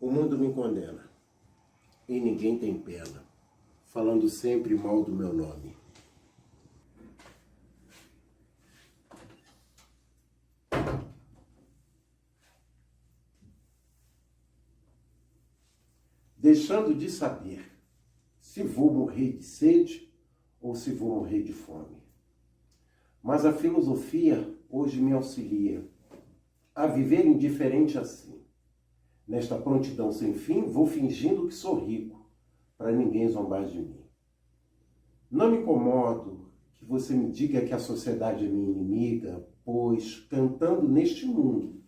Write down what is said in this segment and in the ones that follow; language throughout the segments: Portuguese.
O mundo me condena, e ninguém tem pena, falando sempre mal do meu nome. Deixando de saber se vou morrer de sede ou se vou morrer de fome. Mas a filosofia hoje me auxilia a viver indiferente assim. Nesta prontidão sem fim, vou fingindo que sou rico, para ninguém zombar de mim. Não me incomodo que você me diga que a sociedade é minha inimiga, pois, cantando neste mundo,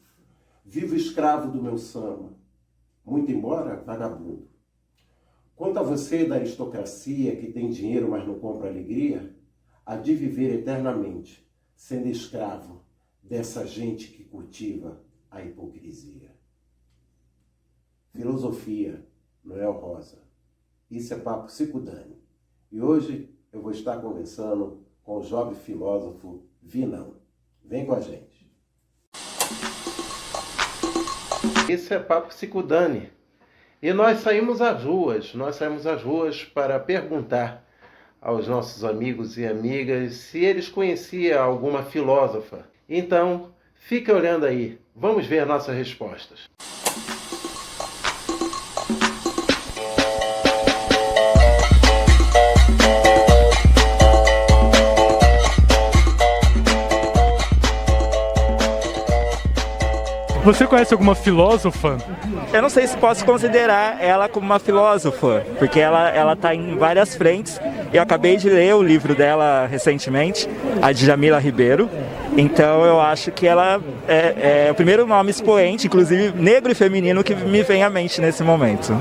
vivo escravo do meu samba, muito embora vagabundo. Quanto a você da aristocracia, que tem dinheiro, mas não compra alegria, há de viver eternamente, sendo escravo dessa gente que cultiva a hipocrisia. Filosofia, Noel Rosa. Isso é Papo Sicudani. E hoje eu vou estar conversando com o jovem filósofo Vinão. Vem com a gente. Isso é Papo Sicudani. E nós saímos às ruas para perguntar aos nossos amigos e amigas se eles conheciam alguma filósofa. Então, fique olhando aí. Vamos ver nossas respostas. Você conhece alguma filósofa? Eu não sei se posso considerar ela como uma filósofa, porque ela está em várias frentes. Eu acabei de ler o livro dela recentemente, a Djamila Ribeiro. Então eu acho que ela é o primeiro nome expoente, inclusive negro e feminino, que me vem à mente nesse momento.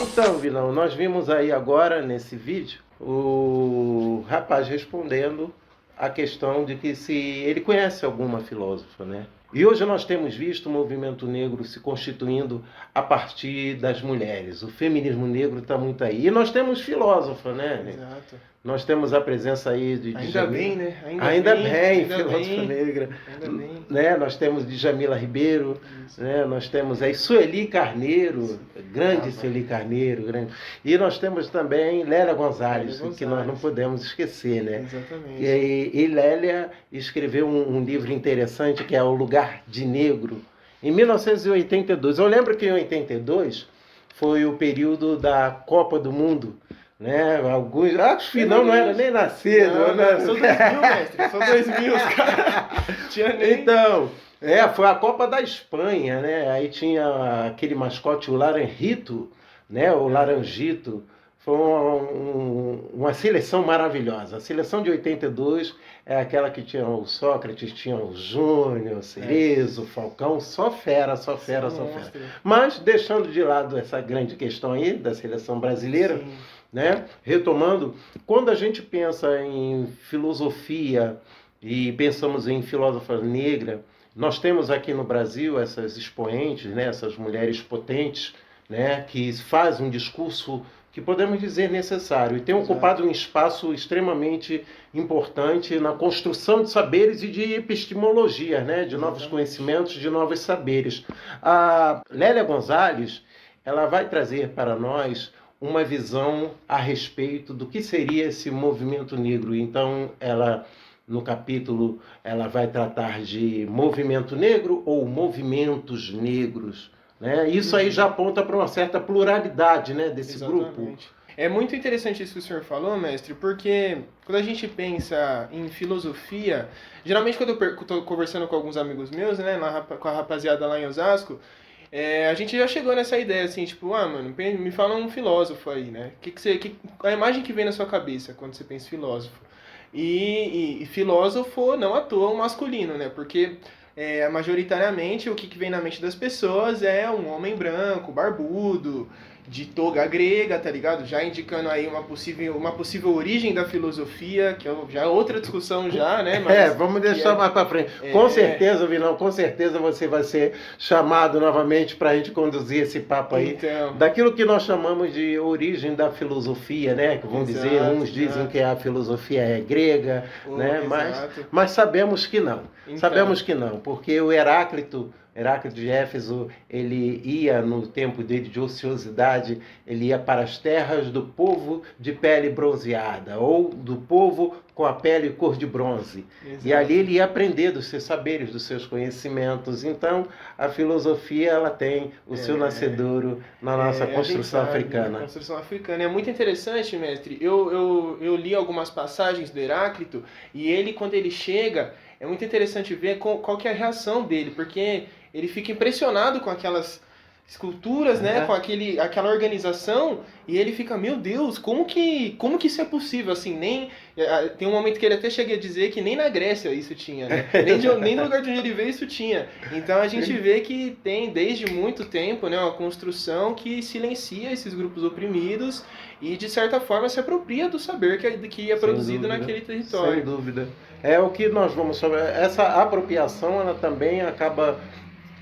Então, Vilão, nós vimos aí agora, nesse vídeo, o rapaz respondendo a questão de que se ele conhece alguma filósofa, né? E hoje nós temos visto o movimento negro se constituindo a partir das mulheres. O feminismo negro está muito aí. E nós temos filósofa, né? Exato. Nós temos a presença aí de Ainda bem, né? Ainda bem, filósofa negra. Ainda bem. Né? Nós temos Djamila Ribeiro, né? Nós temos aí Sueli Carneiro, grande Sueli Carneiro. Grande. E nós temos também Lélia Gonzalez, que nós não podemos esquecer, né? Exatamente. E Lélia escreveu um livro interessante que é O Lugar de Negro, em 1982. Eu lembro que em 82 foi o período da Copa do Mundo, né? Alguns, acho que não era nem nascido. Não, sou 2000, mestre. Sou 2000, cara. Tinha nem... Então, foi a Copa da Espanha, né? Aí tinha aquele mascote, o Laranjito, né? O Laranjito. Foi uma seleção maravilhosa. A seleção de 82 é aquela que tinha o Sócrates, tinha o Júnior, o Cerezo, o Falcão, só fera. Mas, deixando de lado essa grande questão aí da seleção brasileira, né? Retomando, quando a gente pensa em filosofia e pensamos em filósofa negra, nós temos aqui no Brasil essas expoentes, né? Essas mulheres potentes, né? Que fazem um discurso que podemos dizer necessário, e tem ocupado um espaço extremamente importante na construção de saberes e de epistemologia, né? De novos conhecimentos, de novos saberes. A Lélia Gonzalez, ela vai trazer para nós uma visão a respeito do que seria esse movimento negro. Então, ela, no capítulo, ela vai tratar de movimento negro ou movimentos negros, né? Isso aí já aponta para uma certa pluralidade, né, desse grupo. É muito interessante isso que o senhor falou, mestre, porque quando a gente pensa em filosofia, geralmente quando eu estou conversando com alguns amigos meus, né, com a rapaziada lá em Osasco, a gente já chegou nessa ideia, assim, tipo, mano, me fala um filósofo aí, né? A imagem que vem na sua cabeça quando você pensa em filósofo? E filósofo não à toa um masculino, né? Porque majoritariamente o que vem na mente das pessoas é um homem branco, barbudo, de toga grega, tá ligado? Já indicando aí uma possível origem da filosofia, que já é outra discussão já, né? Mas vamos deixar mais para frente. Com certeza, Vinão, com certeza você vai ser chamado novamente para a gente conduzir esse papo aí. Então, daquilo que nós chamamos de origem da filosofia, né? Que vão dizer, uns dizem que a filosofia é grega, né? Mas sabemos que não. Então. Sabemos que não, porque o Heráclito, Heráclito de Éfeso, ele ia, no tempo dele de ociosidade, ele ia para as terras do povo de pele bronzeada, ou do povo com a pele cor de bronze. Exato. E ali ele ia aprender dos seus saberes, dos seus conhecimentos. Então, a filosofia, ela tem o seu nascedouro na nossa construção africana. Construção africana. É muito interessante, mestre. Eu li algumas passagens do Heráclito, e ele, quando ele chega, é muito interessante ver qual que é a reação dele, porque ele fica impressionado com aquelas esculturas, né, com aquela organização, e ele fica, meu Deus, como que isso é possível? Assim, nem tem um momento que ele até chega a dizer que nem na Grécia isso tinha, né? Nem no lugar de onde ele veio isso tinha. Então a gente vê que tem desde muito tempo, né, uma construção que silencia esses grupos oprimidos e de certa forma se apropria do saber que é produzido naquele território. Sem dúvida. É o que nós vamos sobre essa apropriação, ela também acaba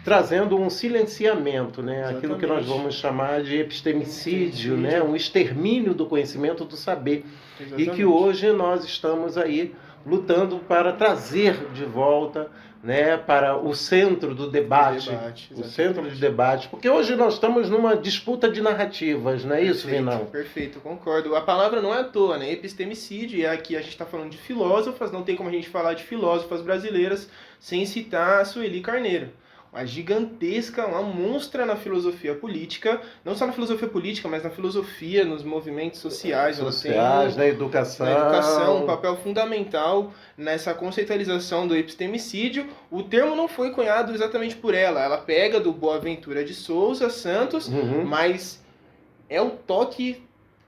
trazendo um silenciamento, né? Exatamente. Aquilo que nós vamos chamar de epistemicídio, né? Um extermínio do conhecimento do saber. Exatamente. E que hoje nós estamos aí lutando para trazer de volta, né, para o centro do debate, o centro de debate, porque hoje nós estamos numa disputa de narrativas, não é isso, Vinão? Perfeito, concordo. A palavra não é à toa, né? Epistemicídio, e aqui a gente está falando de filósofas, não tem como a gente falar de filósofas brasileiras sem citar a Sueli Carneiro. Uma gigantesca, uma monstra na filosofia política, não só na filosofia política, mas na filosofia, nos movimentos sociais. Na educação. Na educação, um papel fundamental nessa conceitualização do epistemicídio. O termo não foi cunhado exatamente por ela. Ela pega do Boaventura de Souza Santos, mas é o toque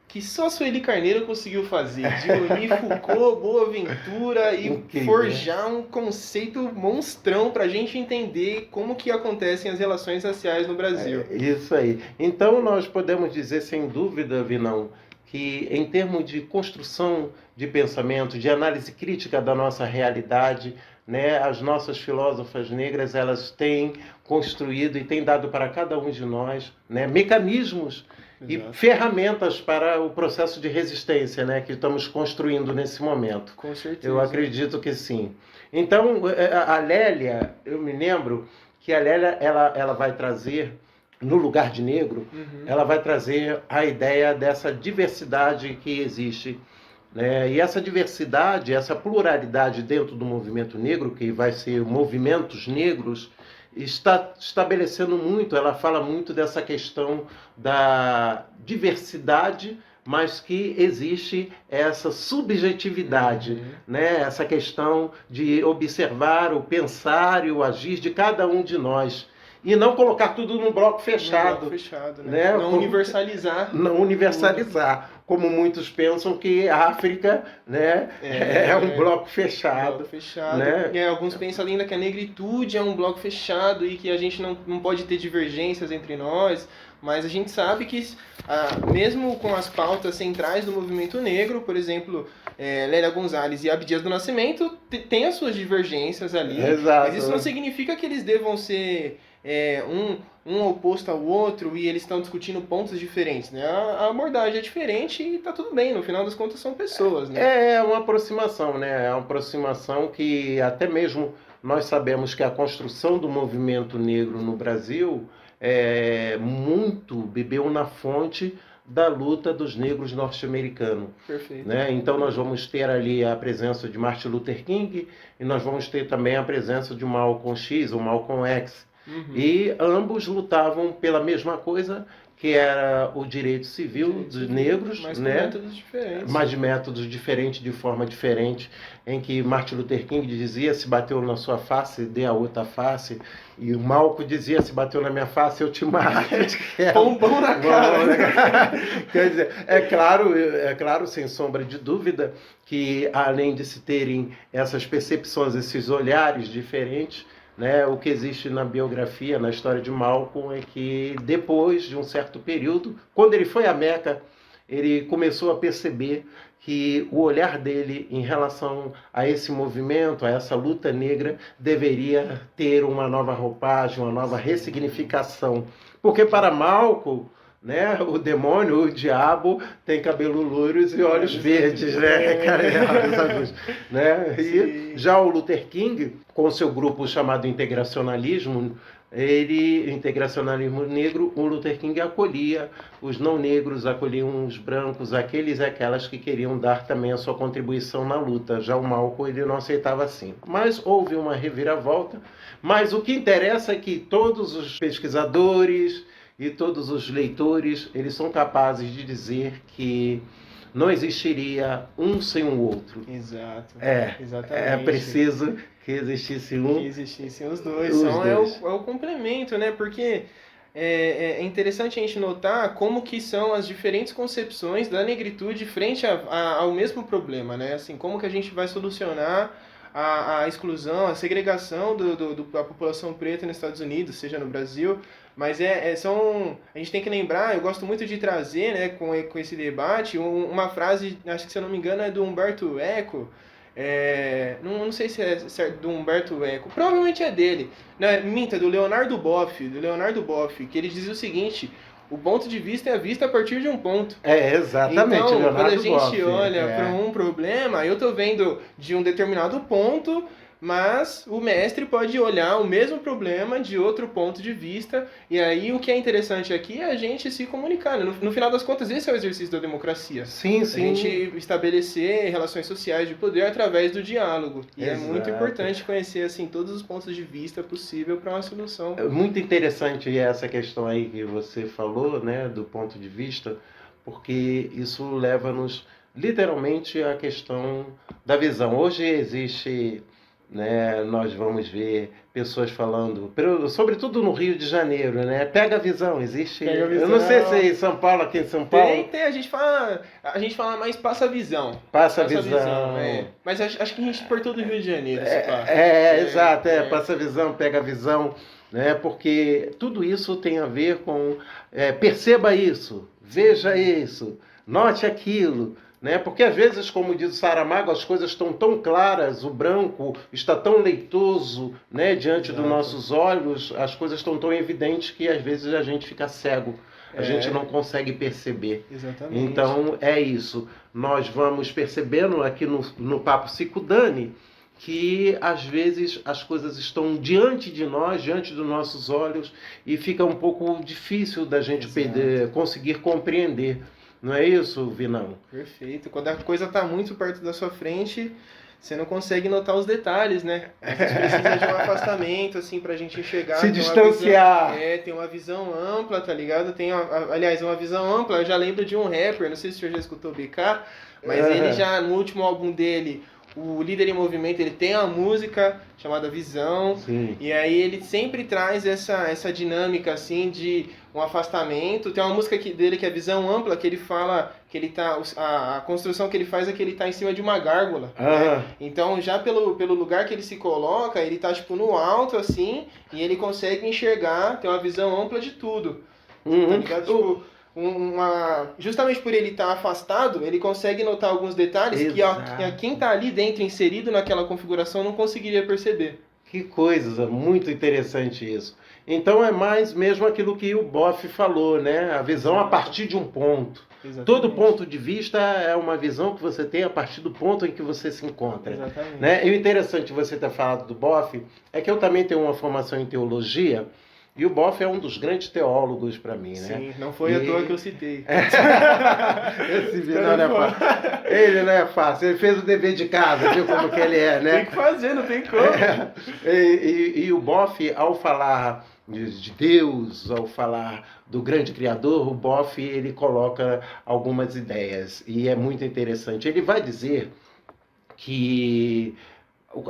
que só a Sueli Carneiro conseguiu fazer, de unir Foucault, Boaventura e forjar um conceito monstrão para a gente entender como que acontecem as relações raciais no Brasil. Isso aí. Então nós podemos dizer, sem dúvida, Vinão, que em termos de construção de pensamento, de análise crítica da nossa realidade, né, as nossas filósofas negras, elas têm construído e têm dado para cada um de nós, né, mecanismos e ferramentas para o processo de resistência, né, que estamos construindo nesse momento. Com certeza. Eu acredito que sim. Então, a Lélia, eu me lembro que a Lélia, ela vai trazer, no lugar de negro, ela vai trazer a ideia dessa diversidade que existe, né? E essa diversidade, essa pluralidade dentro do movimento negro, que vai ser movimentos negros, está estabelecendo muito, ela fala muito dessa questão da diversidade, mas que existe essa subjetividade, né? Essa questão de observar o pensar e o agir de cada um de nós. E não colocar tudo num bloco fechado. Né? Não universalizar. Não universalizar. Como muitos pensam que a África, né, é um bloco fechado. Bloco fechado. Né? Alguns pensam ainda que a negritude é um bloco fechado e que a gente não pode ter divergências entre nós. Mas a gente sabe que, mesmo com as pautas centrais do movimento negro, por exemplo, Lélia Gonzalez e Abdias do Nascimento, tem as suas divergências ali. Exato. Mas isso não significa que eles devam ser um oposto ao outro e eles estão discutindo pontos diferentes, né? A abordagem é diferente e tá tudo bem, no final das contas são pessoas, né? É uma aproximação, né? É uma aproximação que até mesmo nós sabemos que a construção do movimento negro no Brasil muito bebeu na fonte da luta dos negros norte-americanos. Perfeito. Né? Então nós vamos ter ali a presença de Martin Luther King e nós vamos ter também a presença de Malcolm X ou Malcolm X. E ambos lutavam pela mesma coisa, que era o direito civil dos negros, mas né? Com métodos diferentes. Mas de métodos diferentes, de forma diferente, em que Martin Luther King dizia: se bateu na sua face, dê a outra face. E o Malcolm dizia: se bateu na minha face, eu te mato. Pombão na cara. Quer dizer, é claro, sem sombra de dúvida, que além de se terem essas percepções, esses olhares diferentes, né, o que existe na biografia, na história de Malcolm, é que depois de um certo período, quando ele foi a Meca, ele começou a perceber que o olhar dele em relação a esse movimento, a essa luta negra, deveria ter uma nova roupagem, uma nova ressignificação. Porque para Malcolm, né, o demônio, o diabo, tem cabelo loiros e olhos verdes, né? Né? E já o Luther King, com seu grupo chamado Integracionalismo, ele, o integracionalismo negro, o Luther King acolhia os não negros, acolhiam os brancos, aqueles e aquelas que queriam dar também a sua contribuição na luta. Já o Malcolm, ele não aceitava assim. Mas houve uma reviravolta. Mas o que interessa é que todos os pesquisadores e todos os leitores, eles são capazes de dizer que não existiria um sem o outro. Exato. Exatamente. É preciso que existisse um. Que existissem os dois. É o complemento, né? Porque é interessante a gente notar como que são as diferentes concepções da negritude frente ao mesmo problema, né? Assim, como que a gente vai solucionar a exclusão, a segregação da população preta nos Estados Unidos, seja no Brasil. Mas a gente tem que lembrar, eu gosto muito de trazer, né, com esse debate, uma frase, acho que se eu não me engano é do Humberto Eco, não sei se é do Humberto Eco, provavelmente é dele, do Leonardo Boff, que ele diz o seguinte: o ponto de vista é a vista a partir de um ponto. Exatamente. Então, Leonardo quando a gente Boff, olha para um problema, eu tô vendo de um determinado ponto, mas o mestre pode olhar o mesmo problema de outro ponto de vista, e aí o que é interessante aqui é a gente se comunicar, né? No final das contas, esse é o exercício da democracia. Sim. A gente estabelecer relações sociais de poder através do diálogo. E Exato. É muito importante conhecer assim todos os pontos de vista possível para uma solução. É muito interessante essa questão aí que você falou, né, do ponto de vista, porque isso leva-nos literalmente à questão da visão. Hoje existe, né, nós vamos ver pessoas falando, sobretudo no Rio de Janeiro, né? Pega a visão, existe. Pega a visão. Eu não sei se é em São Paulo, aqui em São Paulo. Tem, a gente fala mais passa a visão. Passa a visão. Mas acho que a gente por todo o Rio de Janeiro. Exato, passa a visão, pega a visão, né? Porque tudo isso tem a ver com perceba isso, veja isso, note aquilo. Né? Porque às vezes, como diz o Saramago, as coisas estão tão claras, o branco está tão leitoso, né, diante dos nossos olhos, as coisas estão tão evidentes que às vezes a gente fica cego, a gente não consegue perceber. Exatamente. Então é isso, nós vamos percebendo aqui no Papo Sicudani que às vezes as coisas estão diante de nós, diante dos nossos olhos, e fica um pouco difícil da gente conseguir compreender. Não é isso, Vinão? Perfeito. Quando a coisa está muito perto da sua frente, você não consegue notar os detalhes, né? Você precisa de um afastamento, assim, pra gente enxergar. Se distanciar. Tem uma visão ampla, tá ligado? Aliás, uma visão ampla, eu já lembro de um rapper, não sei se o senhor já escutou BK, mas ele já, no último álbum dele, o Líder em Movimento, ele tem uma música chamada Visão. Sim. E aí ele sempre traz essa dinâmica, assim, de um afastamento. Tem uma música dele que é Visão Ampla, que ele fala que ele tá... A construção que ele faz é que ele tá em cima de uma gárgula. Né? Então, já pelo lugar que ele se coloca, ele tá, tipo, no alto, assim, e ele consegue enxergar, ter uma visão ampla de tudo. Tá ligado? Tipo... justamente por ele estar afastado, ele consegue notar alguns detalhes que quem está ali dentro, inserido naquela configuração, não conseguiria perceber. Que coisa, muito interessante isso. Então é mais mesmo aquilo que o Boff falou, né? A visão a partir de um ponto. Exatamente. Todo ponto de vista é uma visão que você tem a partir do ponto em que você se encontra. Exatamente. Né? E o interessante de você ter falado do Boff é que eu também tenho uma formação em teologia. E o Boff é um dos grandes teólogos para mim, né? Sim, não foi à toa que eu citei. Esse Vinão não é fácil. Ele não é fácil. Ele fez o dever de casa, viu como que ele é, né? Tem que fazer, não tem como. E o Boff, ao falar de Deus, ao falar do grande Criador, o Boff, ele coloca algumas ideias. E é muito interessante. Ele vai dizer que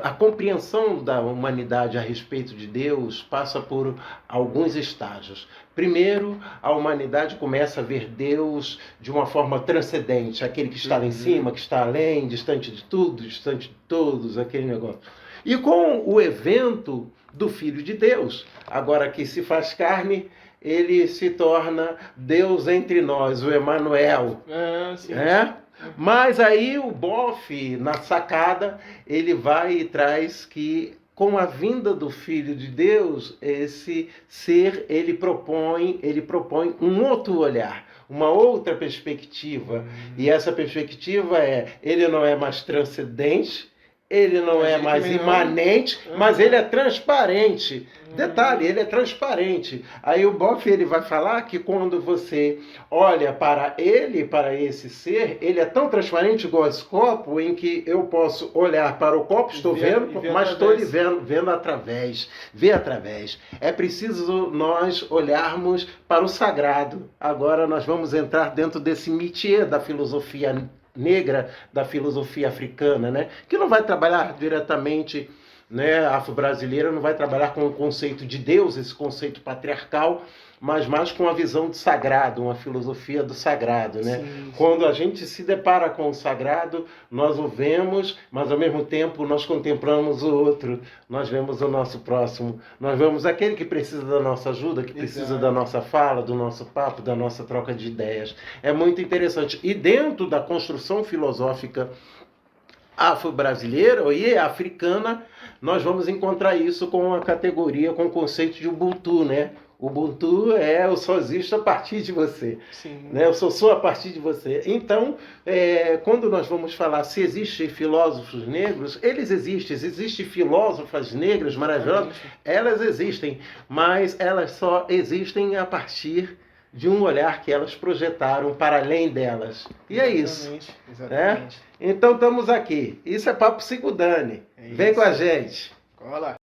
a compreensão da humanidade a respeito de Deus passa por alguns estágios. Primeiro, a humanidade começa a ver Deus de uma forma transcendente, aquele que está lá em cima, que está além, distante de tudo, distante de todos, aquele negócio. E com o evento do Filho de Deus, agora que se faz carne, ele se torna Deus entre nós, o Emanuel. Sim. Mas aí o Boff, na sacada, ele vai e traz que com a vinda do Filho de Deus, esse ser, ele propõe um outro olhar, uma outra perspectiva. E essa perspectiva ele não é mais transcendente, Ele não Mas é ele mais também não- imanente, mas ele é transparente. Detalhe, ele é transparente. Aí o Boff ele vai falar que quando você olha para ele, para esse ser, ele é tão transparente igual esse copo, em que eu posso olhar para o copo, estou vendo, mas estou lhe vendo através, ver através. É preciso nós olharmos para o sagrado. Agora nós vamos entrar dentro desse métier da filosofia negra, da filosofia africana, né? Que não vai trabalhar diretamente, né? A afro-brasileira não vai trabalhar com o conceito de Deus, esse conceito patriarcal, mas mais com a visão do sagrado, uma filosofia do sagrado, né? Sim. Quando a gente se depara com o sagrado, nós o vemos, mas ao mesmo tempo nós contemplamos o outro, nós vemos o nosso próximo, nós vemos aquele que precisa da nossa ajuda, que precisa Exato. da nossa fala, do nosso papo, da nossa troca de ideias. É muito interessante. E dentro da construção filosófica afro-brasileira e africana, nós vamos encontrar isso com a categoria, com o conceito de Ubuntu, né? Ubuntu é eu só existo a partir de você. Sim. Né? Eu sou a partir de você. Então, quando nós vamos falar se existem filósofos negros, eles existem filósofas negras maravilhosas, elas existem, mas elas só existem a partir de um olhar que elas projetaram para além delas. E é isso. Exatamente. Então estamos aqui. Isso é Papo Psicodane. Vem com a gente. Cola.